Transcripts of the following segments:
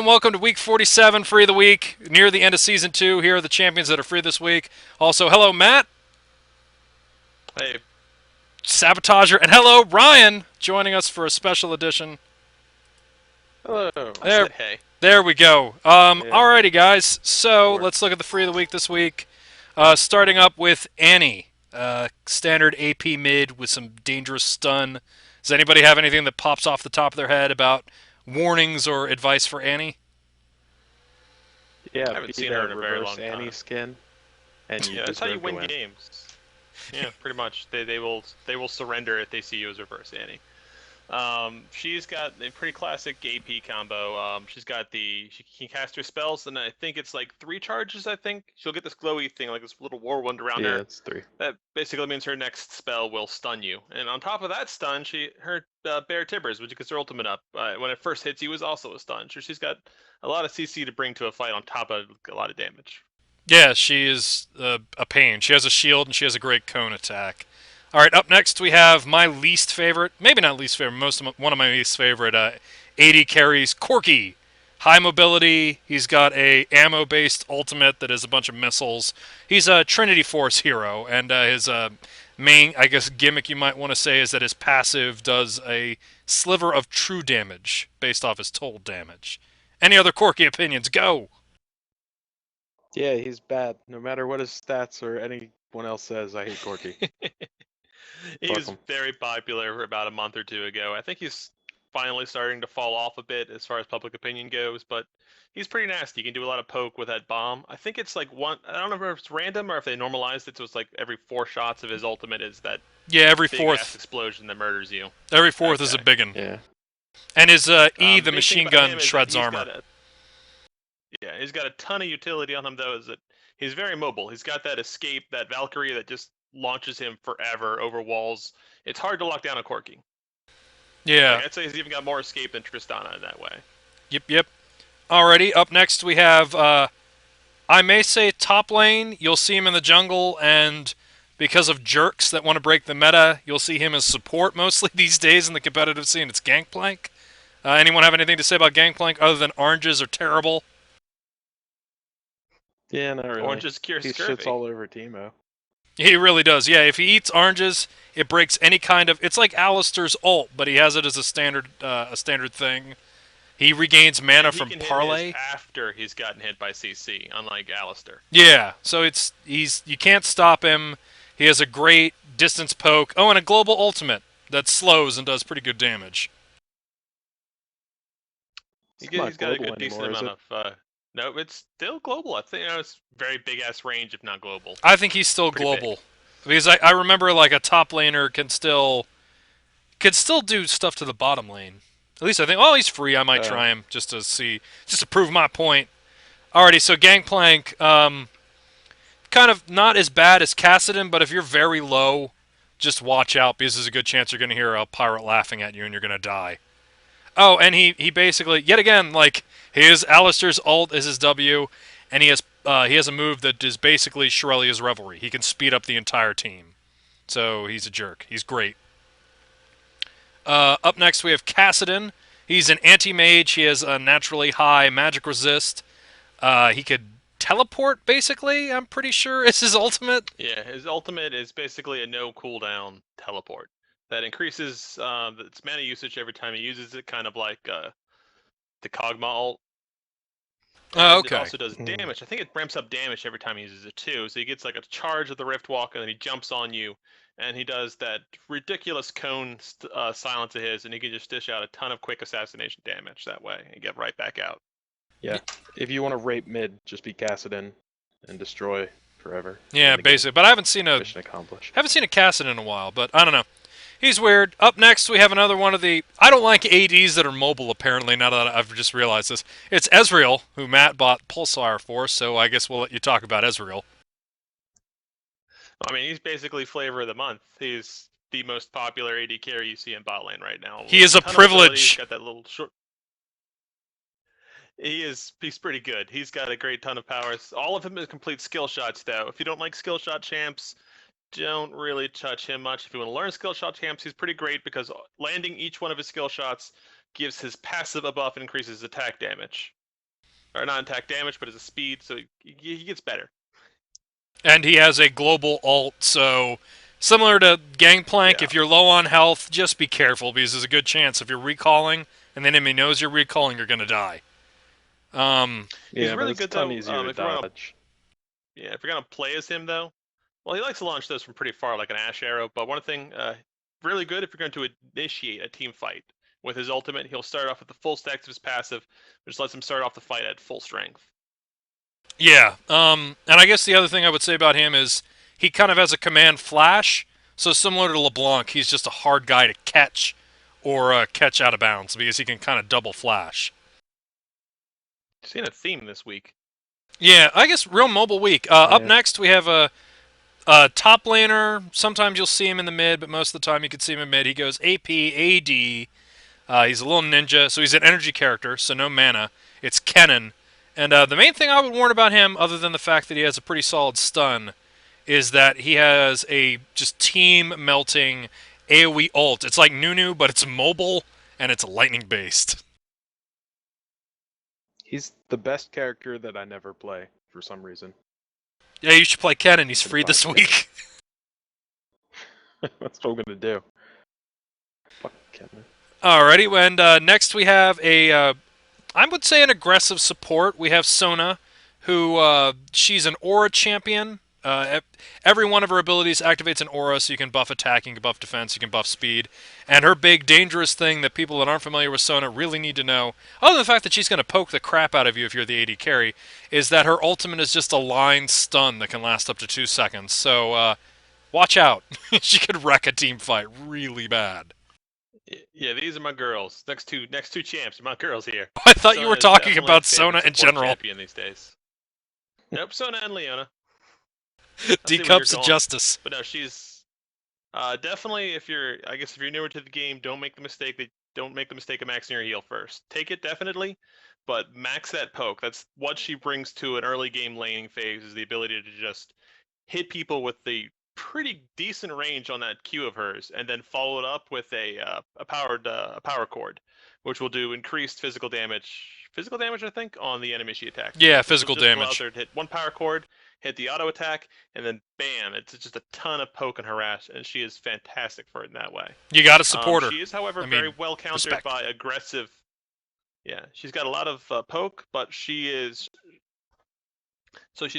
welcome to week 47, free of the week. Near the end of season 2, here are the champions that are free this week. Also, hello, Matt, Hey, Sabotager, and hello, Ryan, joining us for a special edition. Hello. I There, said hey. there we go. Yeah, Alrighty, guys. So let's works. look at the free of the week this week. Starting up with Annie, standard AP mid with some dangerous stun. Does anybody have anything that pops off the top of their head about warnings or advice for Annie? Yeah, I haven't be seen the her in a very reverse long Annie time. skin, and you Yeah, that's how you deserve to win win. games. Yeah, pretty much. They will surrender if they see you as reverse Annie. She's got a pretty classic AP combo. She can cast her spells, and I think it's like 3 charges. I think she'll get this glowy thing, like this little whirlwind around Yeah, her. it's 3. That basically means her next spell will stun you. And on top of that stun, her Bear Tibbers, which gets her ultimate up when it first hits you, is also a stun. So she's got a lot of CC to bring to a fight on top of a lot of damage. Yeah, she is a pain. She has a shield and she has a great cone attack. All right, up next we have my least favorite, maybe not least favorite, one of my least favorite AD carries, Corki. High mobility. He's got a ammo-based ultimate that is a bunch of missiles. He's a Trinity Force hero, and his main, I guess, gimmick you might want to say is that his passive does a sliver of true damage based off his total damage. Any other Corki opinions? Go. Yeah, he's bad. No matter what his stats or anyone else says, I hate Corky. He Fuck was him. very popular about a month or two ago. I think he's finally starting to fall off a bit as far as public opinion goes, but he's pretty nasty. You can do a lot of poke with that bomb. I think it's like one. I don't know if it's random or if they normalized it, so it's like every 4 shots of his ultimate is that Yeah, big ass explosion that murders you. every fourth is a Okay. big one. Yeah. And his E, the Big thing machine about gun, him is that shreds armor. he's got a ton of utility on him though. Is that he's very mobile. He's got that escape, that Valkyrie that just launches him forever over walls. It's hard to lock down a Corki. Yeah. Like I'd say he's even got more escape than Tristana in that way. Yep. Alrighty, up next we have, I may say top lane. You'll see him in the jungle, and because of jerks that want to break the meta, you'll see him as support mostly these days in the competitive scene. It's Gangplank. Anyone have anything to say about Gangplank other than oranges are terrible? Yeah, not really. Oranges cure He scurvy. shits all over Teemo. He really does. Yeah, if he eats oranges, it breaks any kind of. It's like Alistair's ult, but he has it as a standard thing. He regains mana And he from can hit parlay. his after he's gotten hit by CC, unlike Alistair. Yeah, so he's you can't stop him. He has a great distance poke. Oh, and a global ultimate that slows and does pretty good damage. It's not He's got a global good decent anymore, is amount it? of. No, it's still global. I think it's very big ass range, if not global. I think he's still Pretty big. global because I remember like a top laner can still do stuff to the bottom lane. At least I think. Oh, he's free. I might try him just to see, just to prove my point. Alrighty, so Gangplank, kind of not as bad as Cassidon, but if you're very low, just watch out because there's a good chance you're going to hear a pirate laughing at you and you're going to die. Oh, and he basically, yet again, like, his Alistair's ult is his W, and he has a move that is basically Shurelia's Revelry. He can speed up the entire team. So he's a jerk. He's great. Up next, we have Cassidon. He's an anti-mage. He has a naturally high magic resist. He could teleport, basically, I'm pretty sure, is his ultimate. Yeah, his ultimate is basically a no cooldown teleport that increases its mana usage every time he uses it, kind of like the Kog'Maw ult. Oh, And it okay. also does damage. I think it ramps up damage every time he uses it too. So he gets like a charge of the Rift Walk, and then he jumps on you, and he does that ridiculous cone silence of his, and he can just dish out a ton of quick assassination damage that way and get right back out. Yeah. If you want to rape mid, just be Cassidon and destroy forever. Yeah, And again, basically. But I haven't seen a mission accomplished. Cassidon in a while, but I don't know. He's weird. Up next, we have another one of the. I don't like ADs that are mobile, apparently, now that I've just realized this. It's Ezreal, who Matt bought Pulsar for, so I guess we'll let you talk about Ezreal. I mean, he's basically flavor of the month. He's the most popular AD carry you see in bot lane right now. He is a Ton of ability, privilege. He's got that little short. He's pretty good. He's got a great ton of powers. All of him is complete skill shots, though. If you don't like skill shot champs, don't really touch him much. If you want to learn skill shot champs, he's pretty great because landing each one of his skill shots gives his passive a buff and increases attack damage. or not attack damage, but as a speed, so he gets better. And he has a global ult, so similar to Gangplank, Yeah. if you're low on health, just be careful because there's a good chance if you're recalling and the enemy knows you're recalling, you're going to die. He's really but good it's a ton though. easier to If you're dodge. if you're gonna play as him though, well, he likes to launch those from pretty far, like an Ash Arrow. But one thing, really good if you're going to initiate a team fight with his ultimate, he'll start off with the full stacks of his passive, which lets him start off the fight at full strength. Yeah, and I guess the other thing I would say about him is he kind of has a command flash, so similar to LeBlanc, he's just a hard guy to catch or catch out of bounds because he can kind of double flash. Seen a theme this week. Yeah, I guess real mobile week. Up next, we have a top laner. Sometimes you'll see him in the mid, but most of the time you can see him in mid. He goes AP, AD. He's a little ninja, so he's an energy character, so no mana. It's Kennen. And the main thing I would warn about him, other than the fact that he has a pretty solid stun, is that he has a just team-melting AoE ult. It's like Nunu, but it's mobile, and it's lightning-based. He's the best character that I never play for some reason. Yeah, you should play Kennen. He's free this week. That's what I'm gonna do. Fuck Kennen. Alrighty, and next we have a, I would say an aggressive support. We have Sona, who, she's an aura champion. Every one of her abilities activates an aura, so you can buff attack, you can buff defense, you can buff speed. And her big dangerous thing that people that aren't familiar with Sona really need to know, other than the fact that she's going to poke the crap out of you if you're the AD carry, is that her ultimate is just a line stun that can last up to 2 seconds. So watch out. She could wreck a team fight really bad. Yeah, these are my girls. Next two champs are my girls here. I thought you Sona were is talking definitely about my favorite Sona in support general. champion these days. Nope, Sona and Leona. D cups of justice. But no, she's definitely if you're newer to the game, don't make the mistake of maxing your heal first. Take it definitely, but max that poke. That's what she brings to an early game laning phase, is the ability to just hit people with the pretty decent range on that Q of hers, and then follow it up with a power chord, which will do increased physical damage. Physical damage, I think, on the enemy she attacks. Yeah, physical Just allows damage. her to hit one power chord, hit the auto attack, and then bam! It's just a ton of poke and harass, and she is fantastic for it in that way. You got to support her. She is, however, very well countered respect. by aggressive. Yeah, she's got a lot of poke, but she's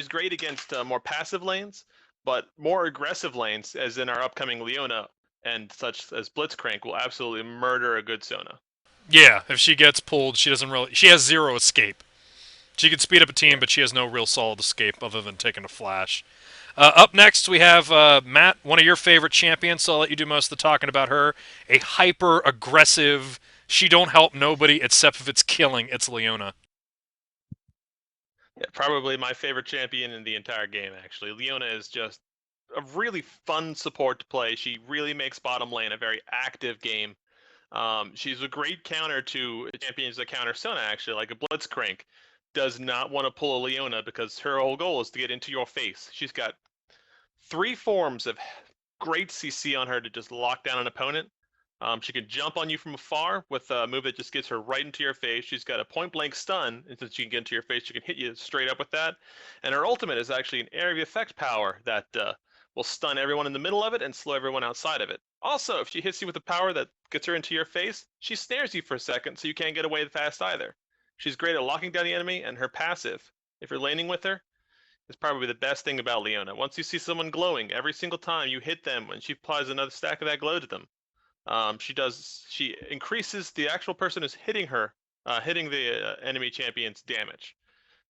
great against more passive lanes, but more aggressive lanes, as in our upcoming Leona and such as Blitzcrank, will absolutely murder a good Sona. Yeah, if she gets pulled, she has zero escape. She can speed up a team, but she has no real solid escape other than taking a flash. Up next, we have Matt, one of your favorite champions, so I'll let you do most of the talking about her. A hyper-aggressive, she don't help nobody except if it's killing, it's Leona. Yeah, probably my favorite champion in the entire game, actually. Leona is just a really fun support to play. She really makes bottom lane a very active game. She's a great counter to champions that counter Sona, actually, like a Blitzcrank. Does not want to pull a Leona because her whole goal is to get into your face. She's got 3 forms of great CC on her to just lock down an opponent. She can jump on you from afar with a move that just gets her right into your face. She's got a point-blank stun, and since she can get into your face, she can hit you straight up with that. And her ultimate is actually an area of effect power that will stun everyone in the middle of it and slow everyone outside of it. Also, if she hits you with a power that gets her into your face, she snares you for a second, so you can't get away fast either. She's great at locking down the enemy, and her passive, if you're laning with her, is probably the best thing about Leona. Once you see someone glowing, every single time you hit them, when she applies another stack of that glow to them, she increases the actual person who's hitting her, hitting the enemy champion's damage.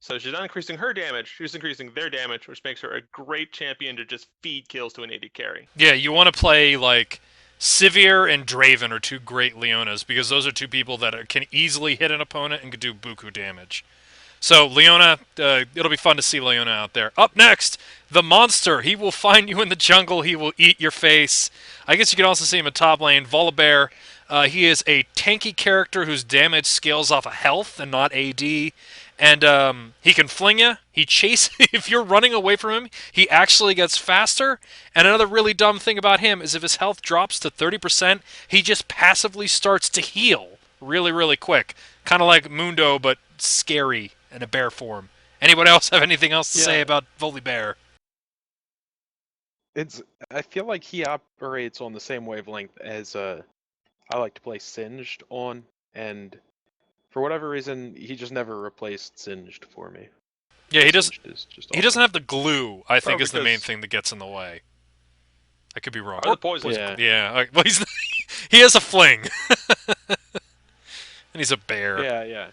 So she's not increasing her damage, she's increasing their damage, which makes her a great champion to just feed kills to an AD carry. Yeah, you want to play, like, Sivir and Draven are 2 great Leonas, because those are 2 people that can easily hit an opponent and can do buku damage. So, Leona, it'll be fun to see Leona out there. Up next, the monster. He will find you in the jungle. He will eat your face. I guess you can also see him in top lane. Volibear. He is a tanky character whose damage scales off of health and not AD. And he can fling you. He chases. If you're running away from him, he actually gets faster. And another really dumb thing about him is if his health drops to 30%, he just passively starts to heal really, really quick. Kind of like Mundo, but scary. in a bear form. Anyone else have anything else to say about Volibear? I feel like he operates on the same wavelength as I like to play Singed on, and for whatever reason, he just never replaced Singed for me. Yeah, he doesn't. Singed is just He awesome. doesn't have the glue. I think is the main because- thing that gets in the way. I could be wrong. Or the poison. Yeah. Well, he has a fling, and he's a bear. Yeah.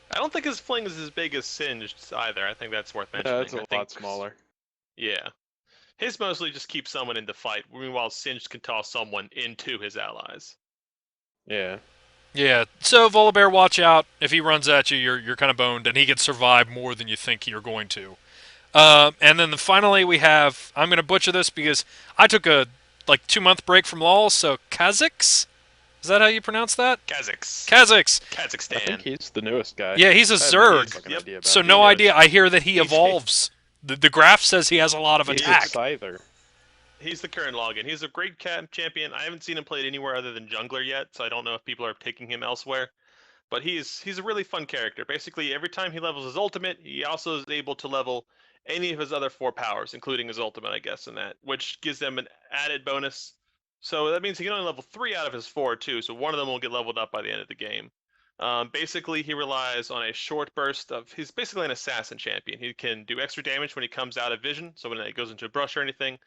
I don't think his fling is as big as Singed either. I think that's worth mentioning. No, it's I a think lot smaller. Yeah. His mostly just keeps someone in the fight, meanwhile Singed can toss someone into his allies. Yeah. Yeah. So Volibear, watch out. If he runs at you, you're kind of boned, and he can survive more than you think you're going to. And then finally we have. I'm gonna butcher this because I took a 2-month break from LoL. So Kha'Zix, is that how you pronounce that? Kha'Zix. Kha'Zix. Kazakhstan. I think he's the newest guy. Yeah, he's a I have no Zerg. fucking Yep. idea about So him. no knows. idea. I hear that he He's- evolves. The graph says he has a lot of He's a attack. Scyther. He's the current login. He's a great champion. I haven't seen him played anywhere other than jungler yet, so I don't know if people are taking him elsewhere. But he's a really fun character. Basically, every time he levels his ultimate, he also is able to level any of his other 4 powers, including his ultimate, I guess, in that, which gives them an added bonus. So that means he can only level 3 out of his 4 too. So one of them will get leveled up by the end of the game. Basically, he relies on a short burst of. He's basically an assassin champion. He can do extra damage when he comes out of vision, so when it goes into a brush or anything.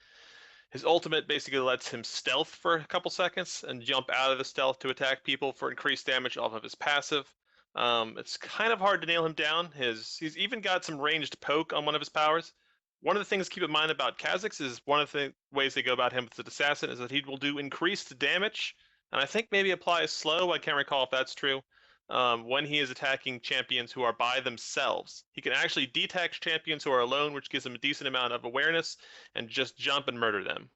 His ultimate basically lets him stealth for a couple seconds and jump out of the stealth to attack people for increased damage off of his passive. It's kind of hard to nail him down. He's even got some ranged poke on one of his powers. One of the things to keep in mind about Kha'Zix is one of the ways they go about him with the assassin is that he will do increased damage, and I think maybe apply slow. I can't recall if that's true. When he is attacking champions who are by themselves, he can actually detect champions who are alone, which gives him a decent amount of awareness, and just jump and murder them.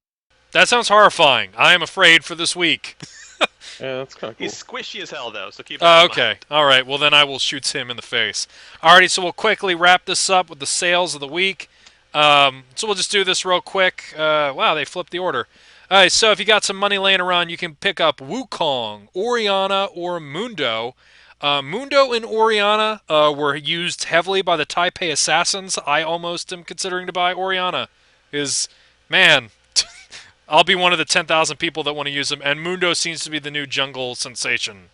That sounds horrifying. I am afraid for this week. Yeah, that's kind of cool. He's squishy as hell, though, so keep that in mind. Okay. All right. Well, then I will shoot him in the face. Alrighty. So we'll quickly wrap this up with the sales of the week. So we'll just do this real quick. Wow, they flipped the order. All right. So if you got some money laying around, you can pick up Wukong, Orianna, or Mundo. Mundo and Orianna were used heavily by the Taipei Assassins. I almost am considering to buy Orianna. Man, I'll be one of the 10,000 people that want to use them, and Mundo seems to be the new jungle sensation.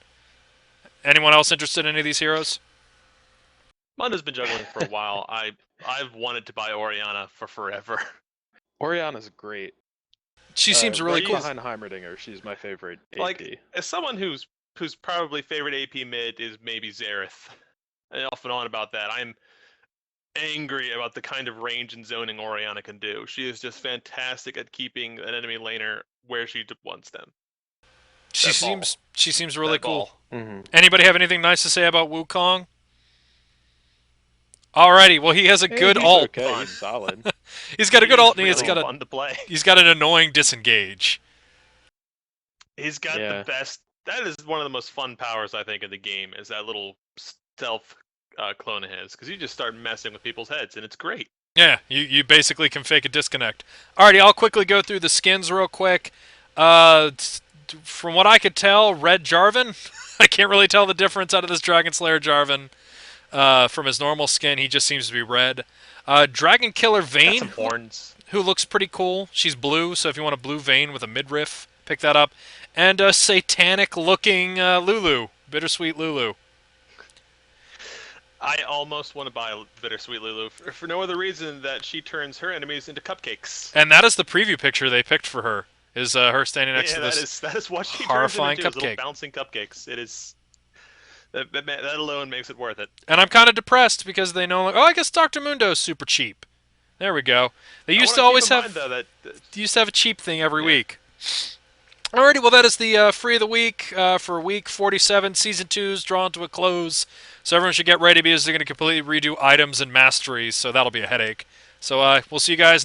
Anyone else interested in any of these heroes? Mundo's been juggling for a while. I've wanted to buy Orianna for forever. Orianna's great. She seems really right cool. behind Heimerdinger. She's my favorite AP. Like, as someone who's probably favorite AP mid is maybe Xerath, and off and on about that, I'm angry about the kind of range and zoning Orianna can do. She is just fantastic at keeping an enemy laner where she wants them. She That ball. seems really That cool. ball. Mm-hmm. Anybody have anything nice to say about Wukong? Alrighty, well he has a good alt. Okay, Fun. he's solid. He's got a good alt, and He's he's really got fun to play. an annoying disengage. He's got Yeah. the best. That is one of the most fun powers I think in the game. Is that little stealth clone of his? Because you just start messing with people's heads, and it's great. Yeah, you basically can fake a disconnect. Alrighty, I'll quickly go through the skins real quick. From what I could tell, Red Jarvan. I can't really tell the difference out of this Dragon Slayer Jarvan. From his normal skin, he just seems to be red. Dragon Killer Got Vayne, some horns. who looks pretty cool. She's blue, so if you want a blue Vayne with a midriff, pick that up. And a satanic-looking Lulu, Bittersweet Lulu. I almost want to buy Bittersweet Lulu for no other reason that she turns her enemies into cupcakes. And that is the preview picture they picked for her. Is her standing next to this that is what she horrifying turns them into, is cupcake. little bouncing cupcakes. It is that alone makes it worth it. And I'm kind of depressed because they know, I guess Dr. Mundo's super cheap. There we go. They used to always have used to have a cheap thing every week. Alrighty, well that is the free of the week for week 47. Season 2's drawn to a close, so everyone should get ready because they're going to completely redo items and masteries, so that'll be a headache. So we'll see you guys